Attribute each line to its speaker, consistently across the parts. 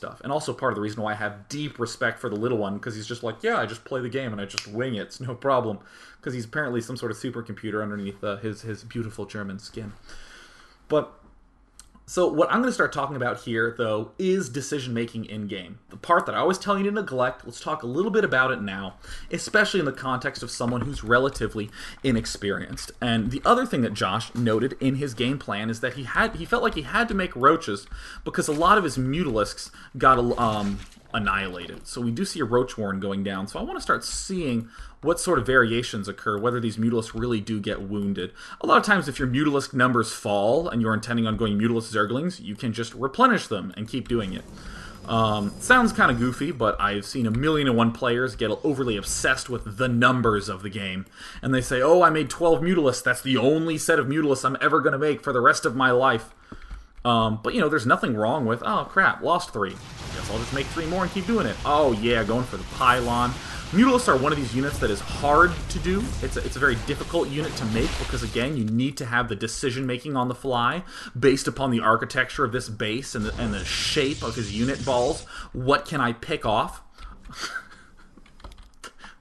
Speaker 1: stuff. And also part of the reason why I have deep respect for the little one, because he's just like, yeah, I just play the game and I just wing it. It's no problem. Because he's apparently some sort of supercomputer underneath his beautiful German skin. But so what I'm going to start talking about here, though, is decision-making in-game. The part that I always tell you to neglect, let's talk a little bit about it now, especially in the context of someone who's relatively inexperienced. And the other thing that Josh noted in his game plan is that he felt like he had to make roaches because a lot of his Mutalisks got annihilated. So we do see a roach warren going down. So I want to start seeing what sort of variations occur, whether these Mutalisks really do get wounded. A lot of times if your Mutalisk numbers fall and you're intending on going Mutalisk Zerglings, you can just replenish them and keep doing it. Sounds kind of goofy, but I've seen 1,000,001 players get overly obsessed with the numbers of the game. And they say, oh, I made 12 Mutalisks. That's the only set of Mutalisks I'm ever going to make for the rest of my life. But, you know, there's nothing wrong with, oh, crap, lost 3. Guess I'll just make 3 more and keep doing it. Oh, yeah, going for the pylon. Mutalisks are one of these units that is hard to do. It's a very difficult unit to make because, again, you need to have the decision-making on the fly based upon the architecture of this base and the shape of his unit balls. What can I pick off?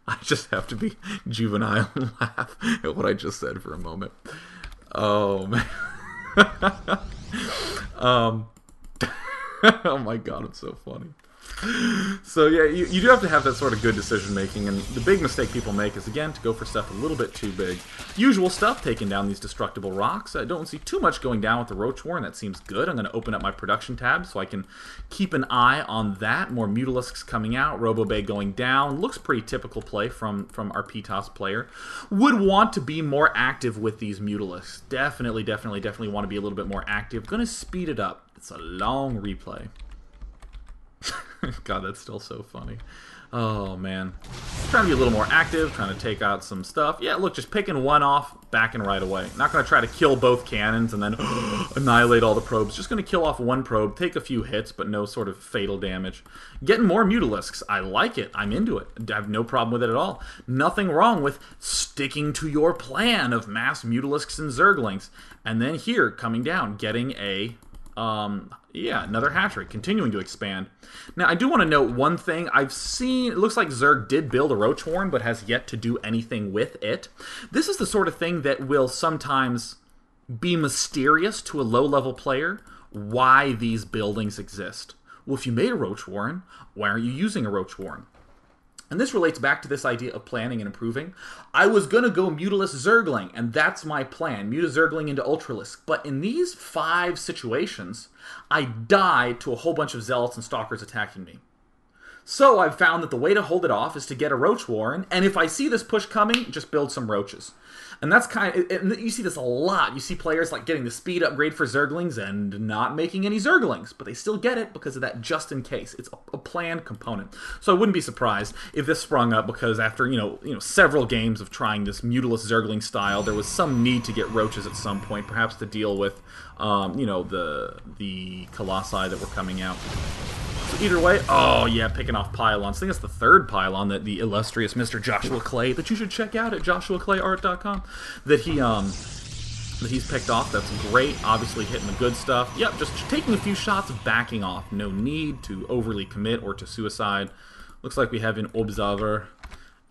Speaker 1: I just have to be juvenile and laugh at what I just said for a moment. Oh, man. Oh my god, it's so funny. So yeah, you do have to have that sort of good decision making, and the big mistake people make is, again, to go for stuff a little bit too big. Usual stuff, taking down these destructible rocks. I don't see too much going down with the Roach Warren. That seems good. I'm going to open up my production tab so I can keep an eye on that. More Mutalisks coming out. Robobay going down. Looks pretty typical play from our PTOS player. Would want to be more active with these Mutalisks. Definitely want to be a little bit more active. Going to speed it up. It's a long replay. God, that's still so funny. Oh, man. Trying to be a little more active, trying to take out some stuff. Yeah, look, just picking one off, backing right away. Not going to try to kill both cannons and then annihilate all the probes. Just going to kill off one probe, take a few hits, but no sort of fatal damage. Getting more Mutalisks. I like it. I'm into it. I have no problem with it at all. Nothing wrong with sticking to your plan of mass Mutalisks and Zerglings. And then here, coming down, getting a... yeah, another hatchery, continuing to expand. Now, I do want to note one thing. I've seen, it looks like Zerg did build a Roach Warren, but has yet to do anything with it. This is the sort of thing that will sometimes be mysterious to a low-level player, why these buildings exist. Well, if you made a Roach Warren, why aren't you using a Roach Warren? And this relates back to this idea of planning and improving. I was going to go Mutalisk Zergling, and that's my plan. Muta Zergling into Ultralisk. But in these 5 situations, I died to a whole bunch of Zealots and Stalkers attacking me. So I've found that the way to hold it off is to get a Roach Warren, and if I see this push coming, just build some Roaches. And that's and you see this a lot. You see players like getting the speed upgrade for Zerglings and not making any Zerglings, but they still get it because of that just in case. It's a planned component. So I wouldn't be surprised if this sprung up because after several games of trying this Mutalisk Zergling style, there was some need to get Roaches at some point, perhaps to deal with the Colossi that were coming out. So either way, oh yeah, picking off pylons. I think it's the 3rd pylon that the illustrious Mr. Joshua Clay, that you should check out at joshuaclayart.com, that he's picked off. That's great. Obviously hitting the good stuff. Yep, just taking a few shots, backing off. No need to overly commit or to suicide. Looks like we have an observer.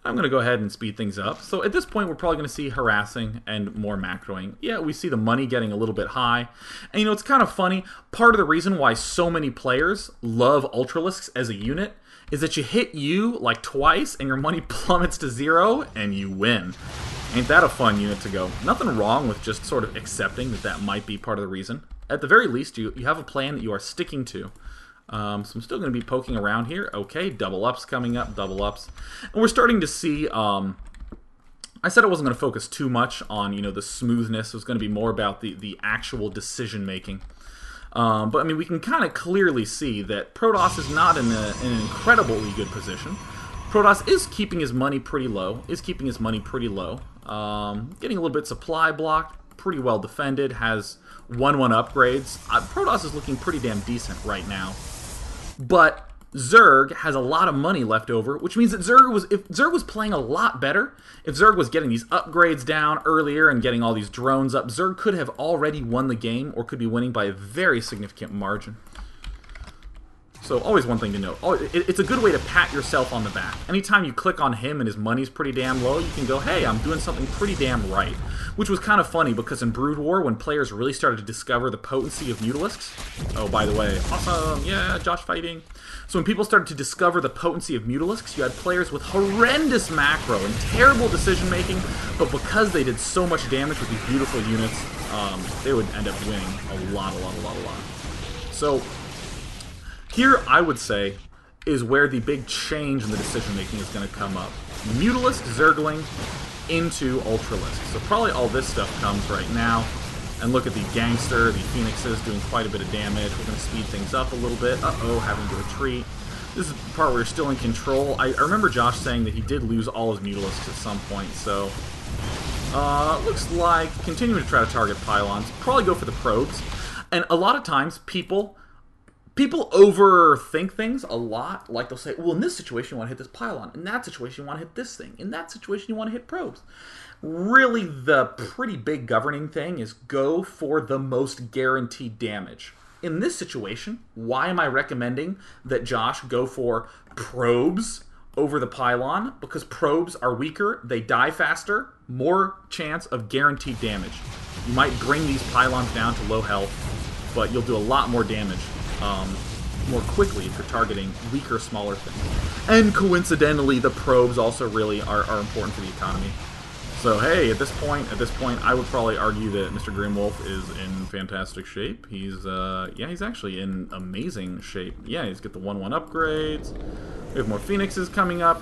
Speaker 1: I'm going to go ahead and speed things up. So at this point, we're probably going to see harassing and more macroing. Yeah, we see the money getting a little bit high. And it's kind of funny. Part of the reason why so many players love Ultralisks as a unit is that you hit U like twice and your money plummets to 0 and you win. Ain't that a fun unit to go? Nothing wrong with just sort of accepting that that might be part of the reason. At the very least, you have a plan that you are sticking to. So I'm still going to be poking around here. Okay, double ups coming up, double ups. And we're starting to see, I said I wasn't going to focus too much on, the smoothness. It was going to be more about the actual decision making. But I mean, we can kind of clearly see that Protoss is not in an incredibly good position. Protoss is keeping his money pretty low, getting a little bit supply blocked, pretty well defended, has 1/1 upgrades. Protoss is looking pretty damn decent right now. But Zerg has a lot of money left over, which means that if Zerg was playing a lot better, if Zerg was getting these upgrades down earlier and getting all these drones up, Zerg could have already won the game or could be winning by a very significant margin. So always one thing to note. It's a good way to pat yourself on the back. Anytime you click on him and his money's pretty damn low, you can go, hey, I'm doing something pretty damn right. Which was kind of funny, because in Brood War, when players really started to discover the potency of Mutalisks... Oh, by the way, awesome, yeah, Josh fighting. So when people started to discover the potency of Mutalisks, you had players with horrendous macro and terrible decision-making, but because they did so much damage with these beautiful units, they would end up winning a lot. So... here, I would say, is where the big change in the decision-making is going to come up. Mutalisk, Zergling, into Ultralisk. So probably all this stuff comes right now. And look at the Gangster, the Phoenixes doing quite a bit of damage. We're going to speed things up a little bit. Uh-oh, having to retreat. This is the part where you're still in control. I remember Josh saying that he did lose all his Mutalisks at some point, so... looks like continuing to try to target pylons. Probably go for the probes. And a lot of times, people overthink things a lot. Like, they'll say, well, in this situation, you want to hit this pylon. In that situation, you want to hit this thing. In that situation, you want to hit probes. Really, the pretty big governing thing is go for the most guaranteed damage. In this situation, why am I recommending that Josh go for probes over the pylon? Because probes are weaker, they die faster, more chance of guaranteed damage. You might bring these pylons down to low health, but you'll do a lot more damage more quickly if you're targeting weaker, smaller things. And coincidentally, the probes also really are important for the economy. So hey, at this point, I would probably argue that Mr. Grimwolf is in fantastic shape. He's yeah, he's actually in amazing shape. Yeah, he's got the 1/1 upgrades. We have more Phoenixes coming up.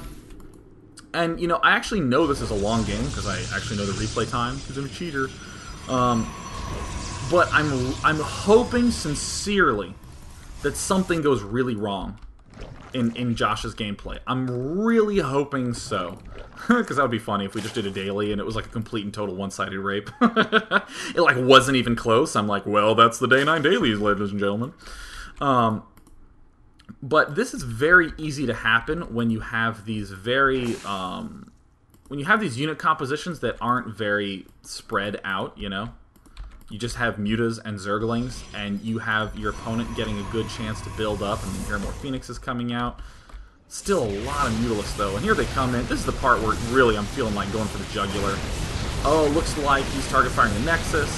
Speaker 1: And you know, I actually know this is a long game because I actually know the replay time because I'm a cheater. But I'm hoping sincerely that something goes really wrong in Josh's gameplay. I'm really hoping so. Because that would be funny if we just did a daily and it was like a complete and total one-sided rape. It like wasn't even close. I'm like, well, that's the day 9 dailies, ladies and gentlemen. But this is very easy to happen when you have these very... when you have these unit compositions that aren't very spread out, you know? You just have Mutas and Zerglings, and you have your opponent getting a good chance to build up, and here are more Phoenixes coming out. Still a lot of Mutalisks, though, and here they come in. This is the part where really I'm feeling like going for the jugular. Oh, looks like he's target firing the Nexus.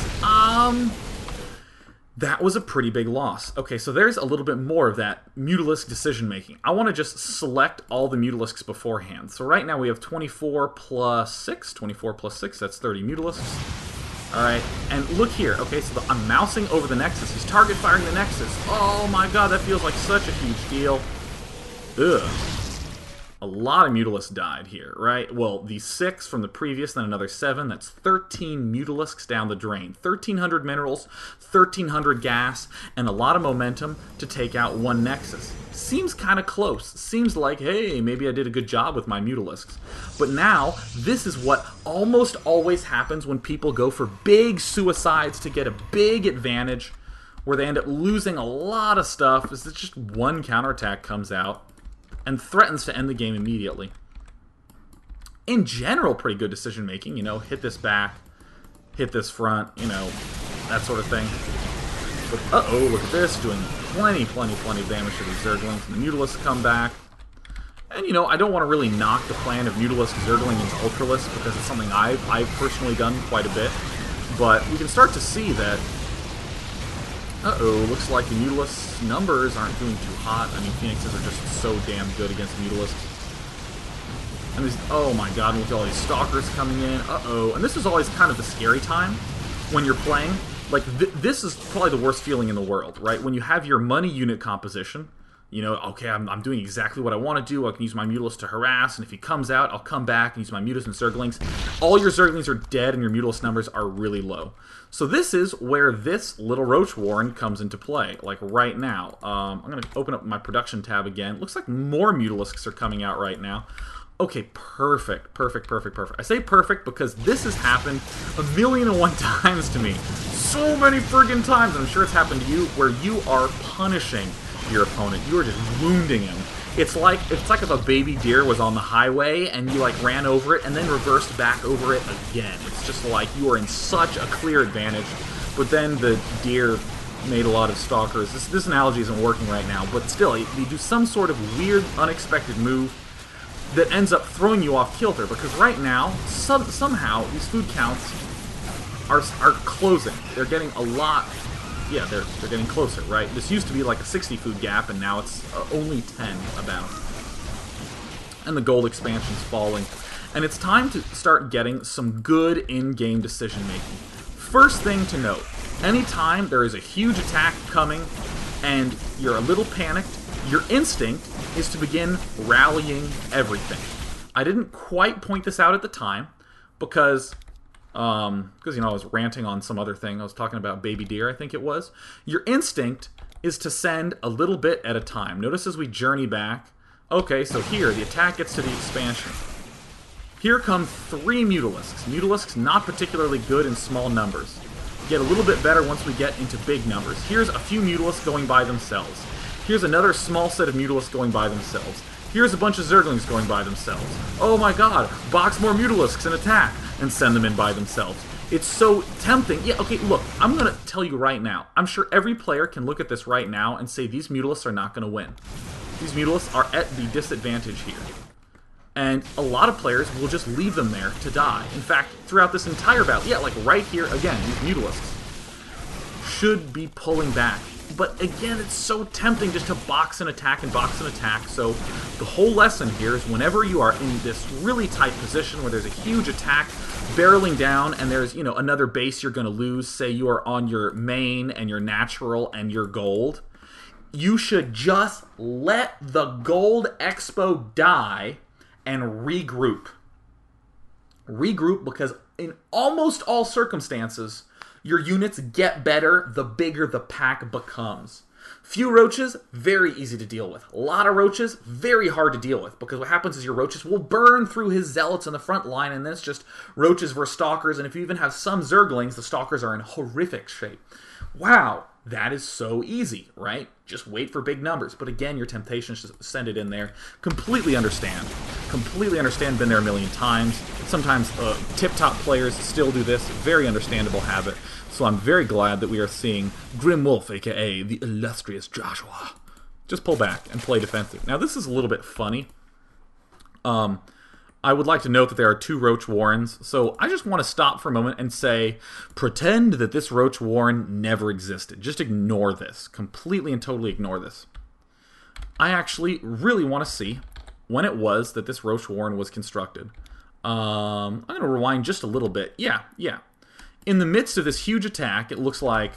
Speaker 1: That was a pretty big loss. Okay, so there's a little bit more of that Mutalisk decision-making. I want to just select all the Mutalisks beforehand. So right now we have 24 plus 6. 24 plus 6, that's 30 Mutalisks. Alright, and look here. Okay, so I'm mousing over the Nexus. He's target firing the Nexus. Oh my god, that feels like such a huge deal. Ugh. A lot of Mutalisks died here, right? Well, the 6 from the previous, then another 7. That's 13 Mutalisks down the drain. 1,300 minerals, 1,300 gas, and a lot of momentum to take out one Nexus. Seems kind of close. Seems like, hey, maybe I did a good job with my Mutalisks. But now, this is what almost always happens when people go for big suicides to get a big advantage, where they end up losing a lot of stuff, is that just one counterattack comes out and threatens to end the game immediately. In general, pretty good decision making, you know, hit this back, hit this front, you know, that sort of thing. But, uh-oh, look at this, doing plenty of damage to these Zerglings, and the Mutalisks come back. And, you know, I don't want to really knock the plan of Mutalisk, Zergling, into Ultralisk, because it's something I've personally done quite a bit. But we can start to see that uh-oh, looks like the Mutalisk numbers aren't doing too hot. I mean, Phoenixes are just so damn good against Mutalisks. And these, oh my god, look at all these Stalkers coming in. Uh-oh. And this is always kind of the scary time when you're playing. Like, this is probably the worst feeling in the world, right? When you have your money unit composition, you know, okay, I'm doing exactly what I want to do. I can use my Mutalisk to harass, and if he comes out, I'll come back and use my Mutas and Zerglings. All your Zerglings are dead, and your Mutalisk numbers are really low. So this is where this little Roach Warren comes into play, like right now. I'm going to open up my production tab again. Looks like more Mutalisks are coming out right now. Okay, perfect. I say perfect because this has happened 1,000,001 times to me. So many friggin' times, and I'm sure it's happened to you, where you are punishing your opponent. You are just wounding him. It's like if a baby deer was on the highway and you like ran over it and then reversed back over it again. It's just like you are in such a clear advantage, but then the deer made a lot of Stalkers. This analogy isn't working right now, but still, you do some sort of weird, unexpected move that ends up throwing you off kilter, because right now, somehow, these food counts are closing. They're getting a lot... Yeah, they're getting closer, right? This used to be like a 60 food gap, and now it's only 10 about. And the gold expansion's falling. And it's time to start getting some good in-game decision-making. First thing to note, anytime there is a huge attack coming and you're a little panicked, your instinct is to begin rallying everything. I didn't quite point this out at the time because you know, I was ranting on some other thing. I was talking about baby deer, I think it was. Your instinct is to send a little bit at a time. Notice as we journey back, okay, so here, the attack gets to the expansion. Here come 3 Mutalisks. Mutalisks not particularly good in small numbers. Get a little bit better once we get into big numbers. Here's a few Mutalisks going by themselves. Here's another small set of Mutalisks going by themselves. Here's a bunch of Zerglings going by themselves. Oh my god, box more Mutalisks and attack, and send them in by themselves. It's so tempting. Yeah, okay, look, I'm going to tell you right now. I'm sure every player can look at this right now and say these Mutalisks are not going to win. These Mutalisks are at the disadvantage here. And a lot of players will just leave them there to die. In fact, throughout this entire battle, yeah, like right here, again, these Mutalisks should be pulling back. But again, it's so tempting just to box and attack and box and attack. So the whole lesson here is whenever you are in this really tight position where there's a huge attack barreling down and there's, you know, another base you're going to lose, say you are on your main and your natural and your gold, you should just let the gold expo die and regroup. Regroup, because in almost all circumstances, your units get better the bigger the pack becomes. Few roaches, very easy to deal with. A lot of roaches, very hard to deal with, because what happens is your roaches will burn through his zealots in the front line, and then it's just roaches versus stalkers, and if you even have some zerglings, the stalkers are in horrific shape. Wow, that is so easy, right? Just wait for big numbers. But again, your temptation is to send it in there. Completely understand. Completely understand, been there a million times. Sometimes tip-top players still do this. Very understandable habit. So I'm very glad that we are seeing Grim Wolf, a.k.a. the illustrious Joshua, just pull back and play defensive. Now, this is a little bit funny. I would like to note that there are 2 Roach Warrens, so I just want to stop for a moment and say, pretend that this Roach Warren never existed. Just ignore this. Completely and totally ignore this. I actually really want to see when it was that this Roach Warren was constructed. I'm going to rewind just a little bit. Yeah. In the midst of this huge attack, it looks like,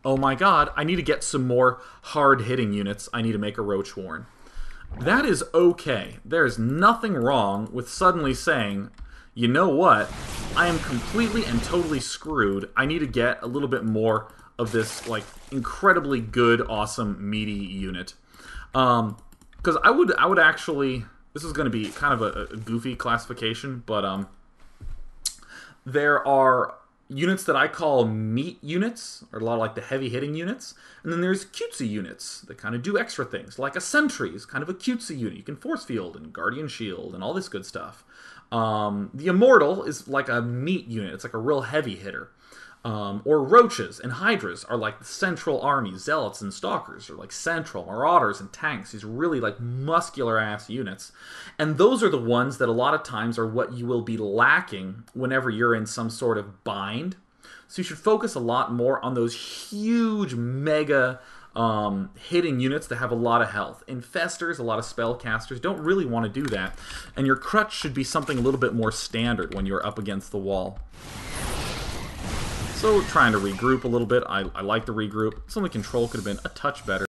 Speaker 1: oh my god, I need to get some more hard-hitting units. I need to make a Roach Warren. That is okay. There's nothing wrong with suddenly saying, you know what, I am completely and totally screwed. I need to get a little bit more of this, like, incredibly good, awesome, meaty unit. Because I would actually, this is going to be kind of a goofy classification, but there are units that I call meat units, or a lot of like the heavy-hitting units, and then there's cutesy units that kind of do extra things, like a sentry is kind of a cutesy unit. You can force field and guardian shield and all this good stuff. The immortal is like a meat unit. It's like a real heavy hitter. Or roaches and hydras are like the central army. Zealots and stalkers are like central. Marauders and tanks, these really like muscular-ass units. And those are the ones that a lot of times are what you will be lacking whenever you're in some sort of bind. So you should focus a lot more on those huge, mega hitting units that have a lot of health. Infestors, a lot of spellcasters don't really want to do that. And your crutch should be something a little bit more standard when you're up against the wall. So trying to regroup a little bit. I like the regroup. Some of the control could have been a touch better.